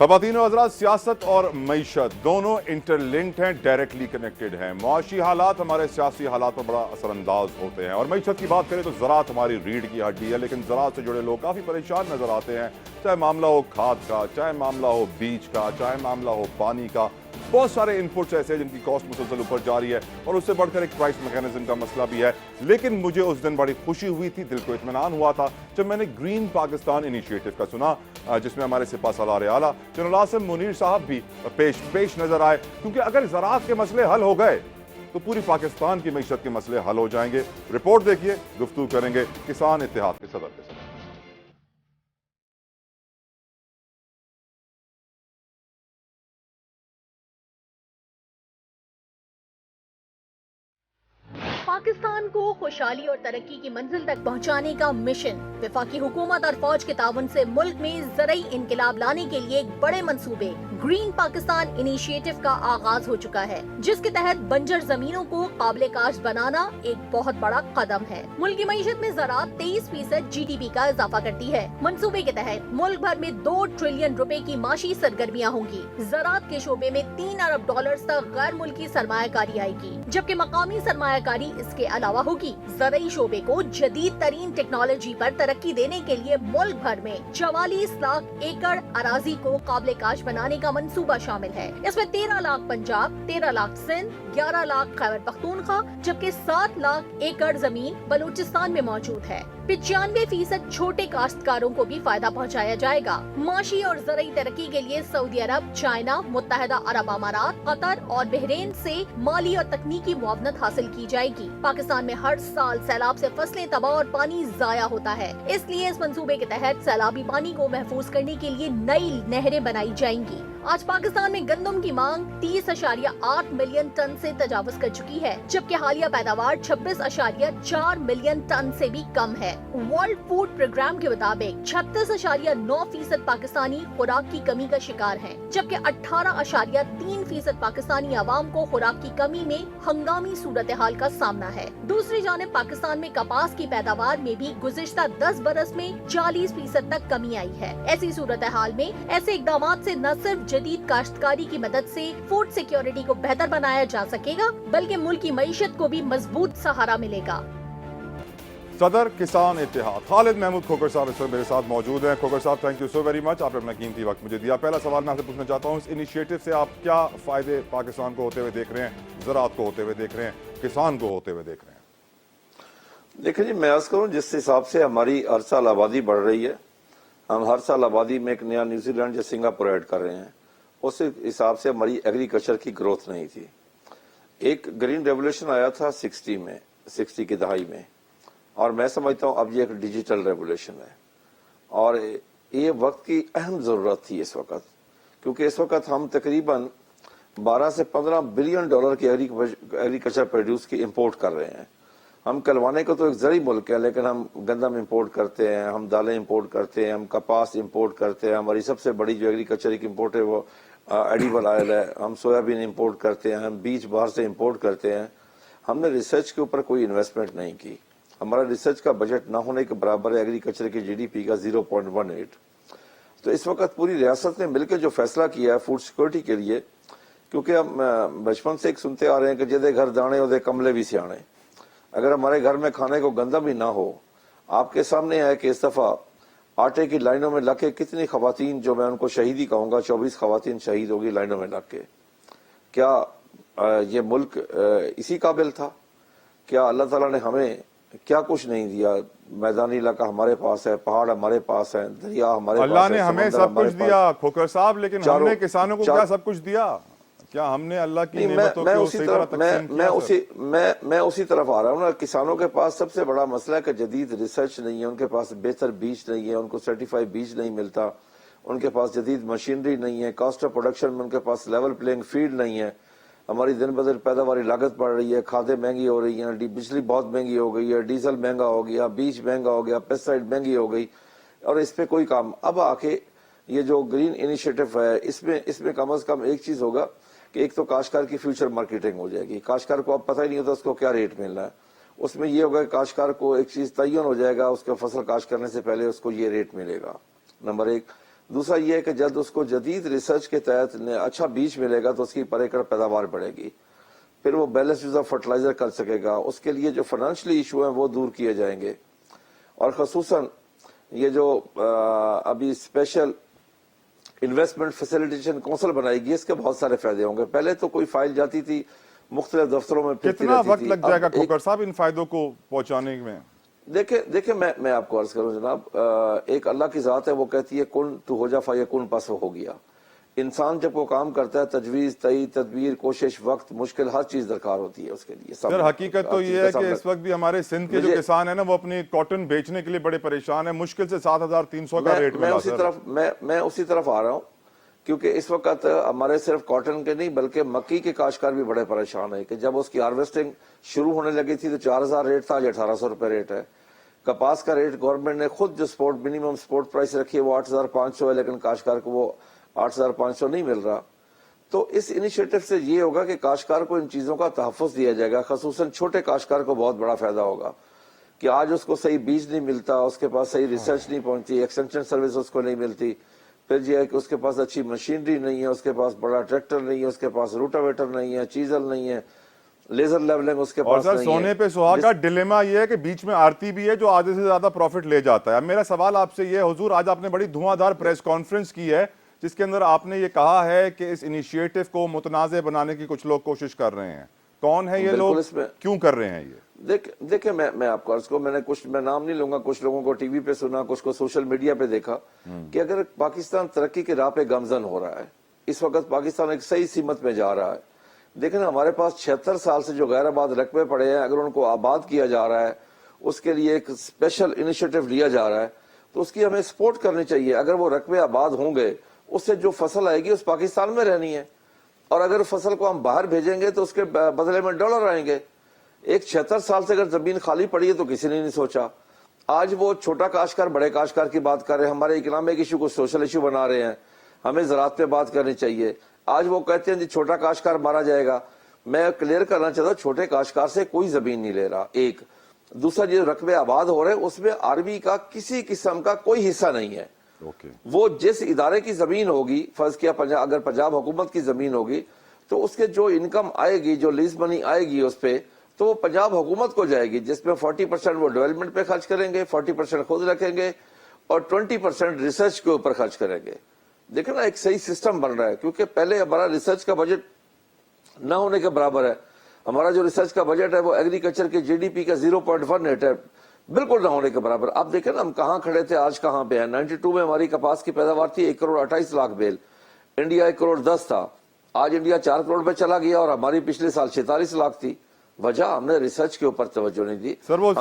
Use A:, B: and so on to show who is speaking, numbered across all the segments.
A: خواتین و حضرات، سیاست اور معیشت دونوں انٹرلنکڈ ہیں، ڈائریکٹلی کنیکٹڈ ہیں۔ معاشی حالات ہمارے سیاسی حالات پر بڑا اثر انداز ہوتے ہیں، اور معیشت کی بات کریں تو زراعت ہماری ریڑھ کی ہڈی ہے، لیکن زراعت سے جڑے لوگ کافی پریشان نظر آتے ہیں، چاہے معاملہ ہو کھاد کا، چاہے معاملہ ہو بیج کا، چاہے معاملہ ہو پانی کا۔ بہت سارے انپٹس ایسے ہیں جن کی کاسٹ مسلسل اوپر جاری ہے، اور اس سے بڑھ کر ایک پرائس میکینزم کا مسئلہ بھی ہے۔ لیکن مجھے اس دن بڑی خوشی ہوئی تھی، دل کو اطمینان ہوا تھا جب میں نے گرین پاکستان انیشیٹو کا سنا، جس میں ہمارے سپاہ سالار اعلیٰ جنرل عاصم منیر صاحب بھی پیش نظر آئے، کیونکہ اگر زراعت کے مسئلے حل ہو گئے تو پوری پاکستان کی معیشت کے مسئلے حل ہو جائیں گے۔ رپورٹ دیکھیے، گفتگو کریں گے کسان اتحاد کے صدر کے ساتھ۔
B: پاکستان کو خوشحالی اور ترقی کی منزل تک پہنچانے کا مشن، وفاقی حکومت اور فوج کے تعاون سے ملک میں زرعی انقلاب لانے کے لیے ایک بڑے منصوبے گرین پاکستان انیشیٹو کا آغاز ہو چکا ہے، جس کے تحت بنجر زمینوں کو قابل کاشت بنانا ایک بہت بڑا قدم ہے۔ ملک کی معیشت میں زراعت 23% جی ڈی پی کا اضافہ کرتی ہے۔ منصوبے کے تحت ملک بھر میں 2 ٹریلین روپے کی معاشی سرگرمیاں ہوں گی۔ زراعت کے شعبے میں 3 ارب ڈالرز تک غیر ملکی سرمایہ کاری آئے گی، جبکہ مقامی سرمایہ کاری اس کے علاوہ ہوگی۔ زرعی شعبے کو جدید ترین ٹیکنالوجی پر ترقی دینے کے لیے ملک بھر میں 44 لاکھ ایکڑ اراضی کو قابل کاشت بنانے کا منصوبہ شامل ہے۔ اس میں 13 لاکھ پنجاب، 13 لاکھ سندھ، 11 لاکھ خیبر پختونخوا، جبکہ 7 لاکھ ایکڑ زمین بلوچستان میں موجود ہے۔ 95% چھوٹے کاشتکاروں کو بھی فائدہ پہنچایا جائے گا۔ معاشی اور زرعی ترقی کے لیے سعودی عرب، چائنا، متحدہ عرب امارات، قطر اور بحرین سے مالی اور تکنیکی معاونت حاصل کی جائے گی۔ پاکستان میں ہر سال سیلاب سے فصلیں تباہ اور پانی ضائع ہوتا ہے، اس لیے اس منصوبے کے تحت سیلابی پانی کو محفوظ کرنے کے لیے نئی نہریں بنائی جائیں گی۔ آج پاکستان میں گندم کی مانگ 30.8 ملین ٹن سے تجاوز کر چکی ہے، جبکہ حالیہ پیداوار 26.4 ملین ٹن سے بھی کم ہے۔ ورلڈ فوڈ پروگرام کے مطابق 36.9% پاکستانی خوراک کی کمی کا شکار ہیں، جبکہ 18.3% پاکستانی عوام کو خوراک کی کمی میں ہنگامی صورتحال کا سامنا ہے۔ دوسری جانب پاکستان میں کپاس کی پیداوار میں بھی گزشتہ 10 برس میں 40% تک کمی آئی ہے۔ ایسی صورتحال میں ایسے اقدامات سے نہ صرف جدید کاشتکاری کی مدد سے فوڈ سیکیورٹی کو بہتر بنایا جا سکے گا، بلکہ ملک کی معیشت کو بھی مضبوط سہارا ملے گا۔
A: صدر کسان اتحاد خالد محمود کھوکھر صاحب اس وقت میرے ساتھ موجود ہیں۔ کھوکھر صاحب، thank you so very much, آپ نے اپنا قیمتی وقت مجھے دیا۔ پہلا سوال میں آپ سے پوچھنا چاہتا ہوں، اس انیشیٹو سے آپ کیا فائدے پاکستان کو ہوتے ہوئے دیکھ رہے ہیں، زراعت کو ہوتے ہوئے دیکھ رہے ہیں، کسان کو ہوتے ہوئے دیکھ رہے ہیں؟
C: دیکھیں جی، میں عرض کروں جس حساب سے ہماری ہر سال آبادی بڑھ رہی ہے، ہم ہر سال آبادی میں ایک نیا نیوزی لینڈ یا سنگاپور ایڈ کر رہے ہیں، اس حساب سے ہماری ایگریکلچر کی گروتھ نہیں تھی۔ ایک گرین ریولوشن آیا تھا 60 کی دہائی میں، اور میں سمجھتا ہوں اب یہ ایک ڈیجیٹل ریولوشن ہے، اور یہ وقت کی اہم ضرورت تھی اس وقت، کیونکہ اس وقت ہم تقریباً 12 سے 15 بلین ڈالر کی ایگریکلچر پروڈیوس کی امپورٹ کر رہے ہیں۔ ہم کلوانے کو تو ایک زرعی ملک ہے، لیکن ہم گندم امپورٹ کرتے ہیں، ہم دالیں امپورٹ کرتے ہیں، ہم کپاس امپورٹ کرتے ہیں، ہماری سب سے بڑی جو ایگریکلچر کی امپورٹ ہے وہ ایڈیبل آئل ہے، ہم سویابین امپورٹ کرتے ہیں، ہم بیج باہر سے امپورٹ کرتے ہیں۔ ہم نے ریسرچ کے اوپر کوئی انویسٹمنٹ نہیں کی، ہمارا ریسرچ کا بجٹ نہ ہونے کے برابر ہے ایگریکلچر کی جی ڈی پی کا 0.18۔ تو اس وقت پوری ریاست نے مل کے جو فیصلہ کیا ہے فوڈ سیکورٹی کے لیے، کیونکہ ہم بچپن سے ایک سنتے آ رہے ہیں کہ جدے گھر دانے ادے کملے بھی سیانے، اگر ہمارے گھر میں کھانے کو گندم بھی نہ ہو۔ آپ کے سامنے ہے کہ اس دفعہ آٹے کی لائنوں میں لگ کے کتنی خواتین، جو میں ان کو شہید ہی کہوں گا، 24 خواتین شہید ہوگی لائنوں میں لگ کے۔ کیا یہ ملک اسی قابل تھا؟ کیا اللہ تعالیٰ نے ہمیں کیا کچھ نہیں دیا؟ میدانی علاقہ ہمارے پاس ہے، پہاڑ ہمارے پاس ہیں، دریا ہمارے پاس ہے،
A: اللہ نے ہمیں سب کچھ دیا کھوکھر صاحب، لیکن ہم نے کسانوں کو کیا سب کچھ دیا؟ کیا ہم نے اللہ کی نعمتوں کو صحیح طرح تقسیم کیا؟
C: میں اسی طرف آ رہا ہوں نا۔ کسانوں کے پاس سب سے بڑا مسئلہ ہے کہ جدید ریسرچ نہیں ہے، ان کے پاس بہتر بیج نہیں ہے، ان کو سرٹیفائی بیج نہیں ملتا، ان کے پاس جدید مشینری نہیں ہے، کاسٹ آف پروڈکشن میں ان کے پاس لیول پلینگ فیلڈ نہیں ہے۔ ہماری دن بدن پیداواری لاگت بڑھ رہی ہے، کھادیں مہنگی ہو رہی ہیں، بجلی بہت مہنگی ہو گئی ہے، ڈیزل مہنگا ہو گیا، بیج مہنگا ہو گیا، پیسٹیسائڈ مہنگی ہو گئی، اور اس پہ کوئی کام۔ اب آ کے یہ جو گرین انیشیٹو ہے، اس میں کم از کم ایک چیز ہوگا کہ ایک تو کاشتکار کی فیوچر مارکیٹنگ ہو جائے گی۔ کاشتکار کو اب پتہ ہی نہیں ہوتا اس کو کیا ریٹ مل رہا ہے۔ اس میں یہ ہوگا کہ کاشتکار کو ایک چیز تعین ہو جائے گا، اس کا فصل کاشت کرنے سے پہلے اس کو یہ ریٹ ملے گا، نمبر 1۔ دوسرا یہ ہے کہ جب اس کو جدید ریسرچ کے تحت اچھا بیج ملے گا تو اس کی پر ایکڑ پیداوار بڑھے گی، پھر وہ بیلنس یوز آف فرٹیلائزر کر سکے گا، اس کے لیے جو فائنینشلی ایشو ہیں وہ دور کیے جائیں گے، اور خصوصاً یہ جو ابھی اسپیشل انویسٹمنٹ فیسیلیٹیشن کونسل بنائے گی، اس کے بہت سارے فائدے ہوں گے۔ پہلے تو کوئی فائل جاتی تھی مختلف دفتروں میں پھرتی
A: کتنا
C: رہتی
A: وقت
C: تھی،
A: لگ جائے گا
C: اب
A: کھوکر صاحب ان فائدوں کو پہنچانے میں؟
C: دیکھیں میں آپ کو عرض کروں جناب، ایک اللہ کی ذات ہے، وہ کہتی ہے کن تو ہو جا فیکون، پس وہ ہو گیا۔ انسان جب وہ کام کرتا ہے، تجویز، تئید، تدبیر، کوشش، وقت، مشکل، ہر چیز درکار ہوتی ہے اس کے لیے۔
A: سر حقیقت تو یہ ہے کہ اس وقت بھی ہمارے سندھ کے جو کسان ہیں نا، وہ اپنی کاٹن بیچنے کے لیے بڑے پریشان ہیں، مشکل سے 7300 کا ریٹ ملا سر۔
C: میں اسی طرف آ رہا ہوں، کیونکہ اس وقت ہمارے صرف کاٹن کے نہیں بلکہ مکی کے کاشتکار بھی بڑے پریشان ہیں کہ جب اس کی ہارویسٹنگ شروع ہونے لگی تھی تو 4000 ریٹ تھا، آج 1800 روپے ریٹ ہے۔ کپاس کا ریٹ گورنمنٹ نے خود جو منیمم سپورٹ پرائس رکھی ہے وہ 8500 ہے، لیکن کاشتکار کو وہ 8500 نہیں مل رہا۔ تو اس انیشیٹو سے یہ ہوگا کہ کاشتکار کو ان چیزوں کا تحفظ دیا جائے گا، خصوصاً چھوٹے کاشتکار کو بہت بڑا فائدہ ہوگا کہ آج اس کو صحیح بیج نہیں ملتا، اس کے پاس صحیح ریسرچ نہیں پہنچتی، ایکسٹینشن سروس اس کو نہیں ملتی، پھر یہ ہے کہ اس کے پاس اچھی مشینری نہیں ہے، اس کے پاس بڑا ٹریکٹر نہیں ہے، اس کے پاس روٹاویٹر نہیں ہے، چیزل نہیں ہے، لیزر لیولنگ اس کے
A: اور
C: پاس
A: سر
C: نہیں ہے۔
A: سونے پہ سہاگا ڈیلیما یہ ہے کہ بیچ میں آرتی بھی ہے جو آدھے سے زیادہ پروفٹ لے جاتا ہے۔ اب میرا سوال آپ سے یہ ہے حضور، آج آپ نے بڑی دھواں دھار پریس کانفرنس کی ہے جس کے اندر آپ نے یہ کہا ہے کہ اس انیشیٹو کو متنازع بنانے کی کچھ لوگ کوشش کر رہے ہیں، کون ہے یہ لوگ، کیوں کر رہے ہیں یہ؟
C: دیکھیں میں آپ کو عرض کو میں نام نہیں لوں گا، کچھ لوگوں کو ٹی وی پہ سنا، کچھ کو سوشل میڈیا پہ دیکھا کہ اگر پاکستان ترقی کے راہ پہ گامزن ہو رہا ہے، اس وقت پاکستان ایک صحیح سمت میں جا رہا ہے، دیکھیں ہمارے پاس 76 سال سے جو غیر آباد رقبے پڑے ہیں، اگر ان کو آباد کیا جا رہا ہے، اس کے لیے ایک اسپیشل انیشیٹو لیا جا رہا ہے تو اس کی ہمیں سپورٹ کرنی چاہیے۔ اگر وہ رقبے آباد ہوں گے، اس سے جو فصل آئے گی اس پاکستان میں رہنی ہے، اور اگر فصل کو ہم باہر بھیجیں گے تو اس کے بدلے میں ڈالر آئیں گے۔ ایک 76 سال سے اگر زمین خالی پڑی ہے تو کسی نے نہیں سوچا۔ آج وہ چھوٹا کاشتکار بڑے کاشتکار کی بات کر رہے ہیں، ہمارے اکنامک ایشو کو سوشل ایشو بنا رہے ہیں، ہمیں زراعت پہ بات کرنی چاہیے۔ آج وہ کہتے ہیں جی چھوٹا کاشتکار مارا جائے گا، میں کلیئر کرنا چاہتا ہوں چھوٹے کاشتکار سے کوئی زمین نہیں لے رہا، ایک۔ دوسرا جو رقبے آباد ہو رہے ہیں اس میں آرمی کا کسی قسم کا کوئی حصہ نہیں ہے۔ وہ جس ادارے کی زمین ہوگی، فرض کیا اگر پنجاب حکومت کی زمین ہوگی تو اس کے جو انکم آئے گی، جو لیز منی آئے گی اس پہ، تو وہ پنجاب حکومت کو جائے گی، جس میں 40% وہ ڈیولپمنٹ پہ خرچ کریں گے، 40% خود رکھیں گے، اور 20% ریسرچ کے اوپر خرچ کریں گے۔ دیکھیں نا ایک صحیح سسٹم بن رہا ہے، کیونکہ پہلے ہمارا ریسرچ کا بجٹ نہ ہونے کے برابر ہے۔ ہمارا جو ریسرچ کا بجٹ ہے وہ ایگریکلچر کے GDP کا 0.18 ہے، بالکل نہ ہونے کے برابر۔ آپ دیکھیں نا ہم کہاں کھڑے تھے، آج کہاں پہ ہیں۔ 92 میں ہماری کپاس کی پیداوار تھی 1,28,00,000 بیل، انڈیا 1,10,00,000 تھا، آج انڈیا 4 کروڑ پہ چلا گیا، اور ہماری پچھلے سال 46 لاکھ تھی۔ وجہ ہم نے ریسرچ کے اوپر توجہ نہیں دی۔
A: سر وہ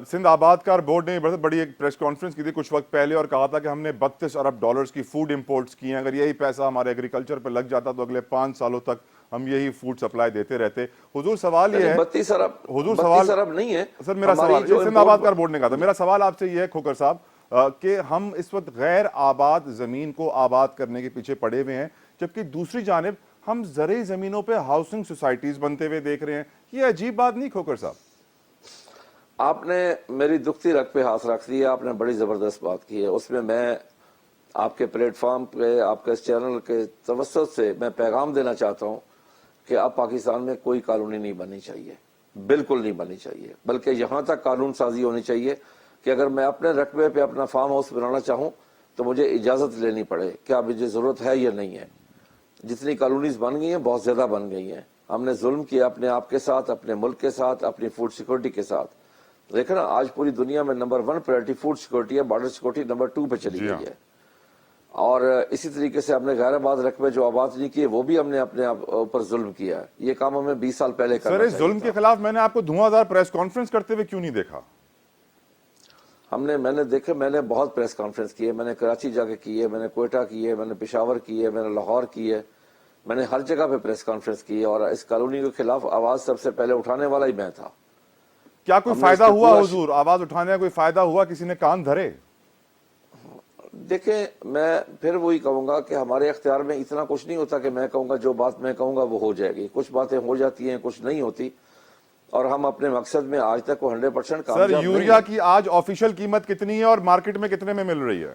A: سندھ آبادکار بورڈ نے بڑی ایک پریس کانفرنس کی تھی کچھ وقت پہلے اور کہا تھا کہ ہم نے 32 ارب ڈالرز کی فوڈ امپورٹس کی ہیں، اگر یہی پیسہ ہمارے ایگریکلچر پہ لگ جاتا تو اگلے 5 سالوں تک ہم یہی فوڈ سپلائی دیتے رہتے۔ حضور سوال یہ ہے،
C: 32 ارب نہیں ہے
A: سر میرا سوال سندھ آبادکار بورڈ نے کہا تھا، میرا سوال آپ سے یہ ہے کھوکر صاحب کہ ہم اس وقت غیر آباد زمین کو آباد کرنے کے پیچھے پڑے ہوئے ہیں، جبکہ دوسری جانب ہم زرعی زمینوں پہ ہاؤسنگ سوسائٹیز بنتے ہوئے دیکھ رہے ہیں۔ یہ عجیب بات نہیں کھوکر صاحب؟
C: آپ نے میری دکھتی رگ پہ ہاتھ رکھ دیا، آپ نے بڑی زبردست بات کی ہے۔ اس میں آپ کے پلیٹ فارم پہ، آپ کے اس چینل کے توسط سے میں پیغام دینا چاہتا ہوں کہ اب پاکستان میں کوئی کالونی نہیں بننی چاہیے، بالکل نہیں بننی چاہیے، بلکہ یہاں تک قانون سازی ہونی چاہیے کہ اگر میں اپنے رقبے پہ اپنا فارم ہاؤس بنانا چاہوں تو مجھے اجازت لینی پڑے، کیا مجھے ضرورت ہے یا نہیں ہے۔ جتنی کالونیز بن گئی ہیں بہت زیادہ بن گئی ہیں، ہم نے ظلم کیا اپنے آپ کے ساتھ، اپنے ملک کے ساتھ، اپنی فوڈ سیکورٹی کے ساتھ۔ دیکھیں نا آج پوری دنیا میں نمبر 1 پرائرٹی فوڈ سیکورٹی ہے، بارڈر سیکورٹی نمبر 2 پہ چلی گئی ہے۔ اور اسی طریقے سے ہم نے غیر آباد رقبے جو آباد نہیں کیے وہ بھی ہم نے اپنے اوپر ظلم کیا ہے۔ یہ کام ہمیں 20 سال پہلے کرنا چاہیے۔
A: سر اس ظلم کے خلاف میں نے آپ کو دھواں دھار پریس کانفرنس کرتے ہوئے کیوں نہیں دیکھا؟
C: میں نے بہت پریس کانفرنس کی ہے، میں نے کراچی جا کے کی ہے، میں نے کوئٹہ کی ہے، میں نے پشاور کی ہے، میں نے لاہور کی ہے، میں نے ہر جگہ پہ پریس کانفرنس کی ہے، اور اس کالونی کے خلاف آواز سب سے پہلے اٹھانے والا ہی میں تھا۔
A: کیا کوئی فائدہ ہوا حضور؟ آواز اٹھانے کا کوئی فائدہ ہوا؟ کسی نے کان دھرے؟
C: دیکھیں میں پھر وہی کہوں گا کہ ہمارے اختیار میں اتنا کچھ نہیں ہوتا کہ میں کہوں گا جو بات میں کہوں گا وہ ہو جائے گی، کچھ باتیں ہو جاتی ہیں، کچھ نہیں ہوتی، اور ہم اپنے مقصد میں آج تک وہ 100% کامیاب
A: سر یوریا کی آج آفیشل قیمت کتنی ہے اور مارکیٹ میں کتنے میں مل رہی ہے؟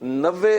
C: 90